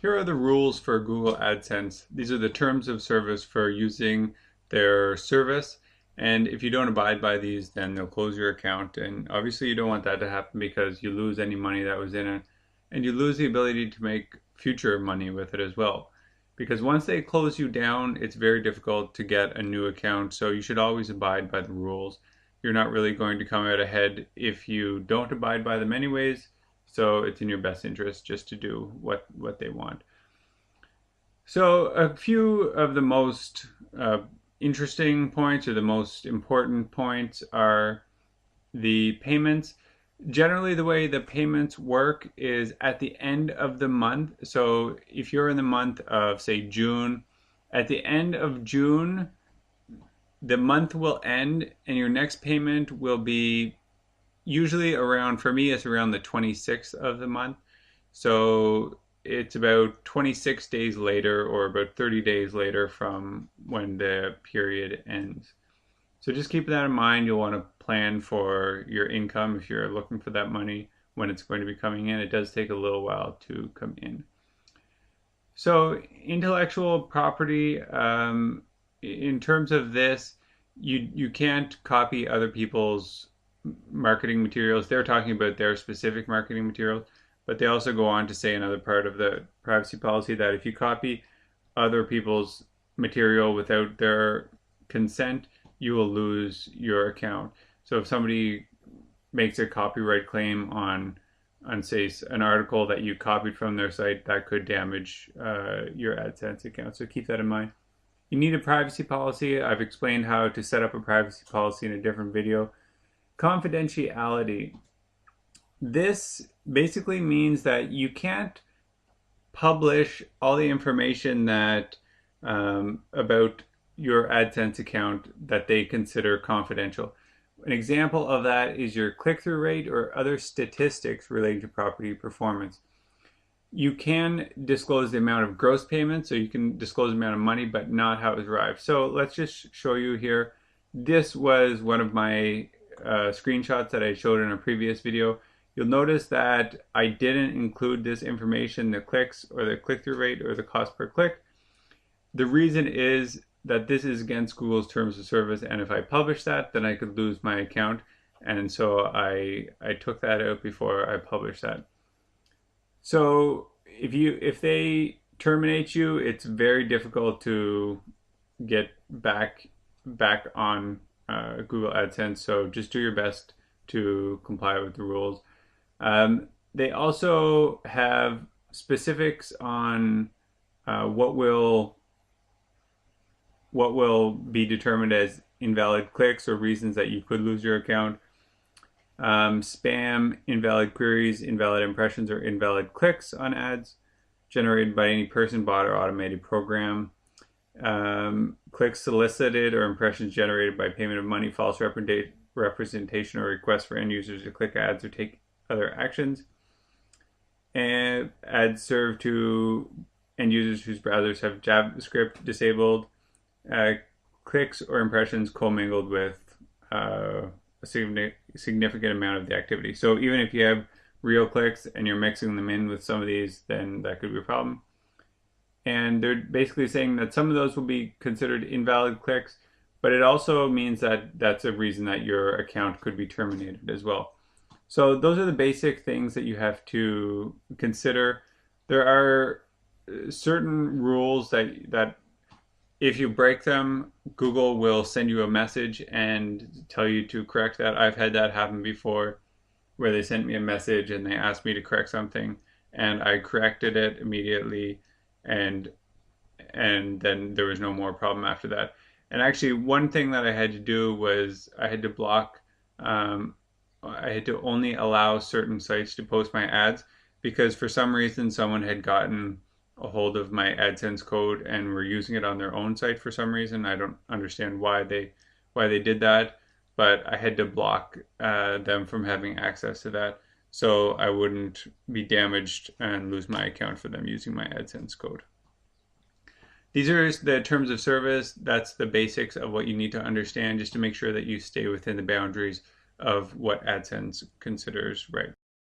Here are the rules for Google AdSense. These are the terms of service for using their service. And if you don't abide by these, then they'll close your account. And obviously you don't want that to happen because you lose any money that was in it. And you lose the ability to make future money with it as well. Because once they close you down, it's very difficult to get a new account. So you should always abide by the rules. You're not really going to come out ahead if you don't abide by them anyways. So it's in your best interest just to do what they want. So a few of the most interesting points or the most important points are the payments. Generally, the way the payments work is at the end of the month. So if you're in the month of, say, June, at the end of June, the month will end and your next payment will be usually around, for me, it's around the 26th of the month. So it's about 26 days later or about 30 days later from when the period ends. So just keep that in mind. You'll want to plan for your income if you're looking for that money when it's going to be coming in. It does take a little while to come in. So intellectual property, in terms of this, you can't copy other people's marketing materials. They're talking about their specific marketing materials, but they also go on to say another part of the privacy policy that if you copy other people's material without their consent, you will lose your account. So if somebody makes a copyright claim on say, an article that you copied from their site, that could damage your AdSense account. So keep that in mind. You need a privacy policy. I've explained how to set up a privacy policy in a different video. Confidentiality. This basically means that you can't publish all the information that about your AdSense account that they consider confidential. An example of that is your click-through rate or other statistics related to property performance. You can disclose the amount of gross payments, so you can disclose the amount of money, but not how it was arrived. So let's just show you here. This was one of my screenshots that I showed in a previous video. You'll notice that I didn't include this information, the clicks or the click-through rate or the cost per click. The reason is that this is against Google's terms of service, and if I publish that, then I could lose my account. And so I took that out before I published that. So if they terminate you, it's very difficult to get back on Google AdSense. So just do your best to comply with the rules. They also have specifics on what will be determined as invalid clicks or reasons that you could lose your account. Spam, invalid queries, invalid impressions, or invalid clicks on ads generated by any person, bot, or automated program. Clicks solicited or impressions generated by payment of money, false representation, or requests for end users to click ads or take other actions. And ads served to end users whose browsers have JavaScript disabled. Clicks or impressions commingled with a significant amount of the activity. So even if you have real clicks and you're mixing them in with some of these, then that could be a problem. And they're basically saying that some of those will be considered invalid clicks, but it also means that that's a reason that your account could be terminated as well. So those are the basic things that you have to consider. There are certain rules that if you break them, Google will send you a message and tell you to correct that. I've had that happen before where they sent me a message and they asked me to correct something and I corrected it immediately, and then there was no more problem after that. And actually one thing that I had to do was I had to block, I had to only allow certain sites to post my ads because for some reason someone had gotten a hold of my AdSense code and were using it on their own site for some reason. I don't understand why they did that, but I had to block them from having access to that so I wouldn't be damaged and lose my account for them using my AdSense code. These are the terms of service. That's the basics of what you need to understand just to make sure that you stay within the boundaries of what AdSense considers right.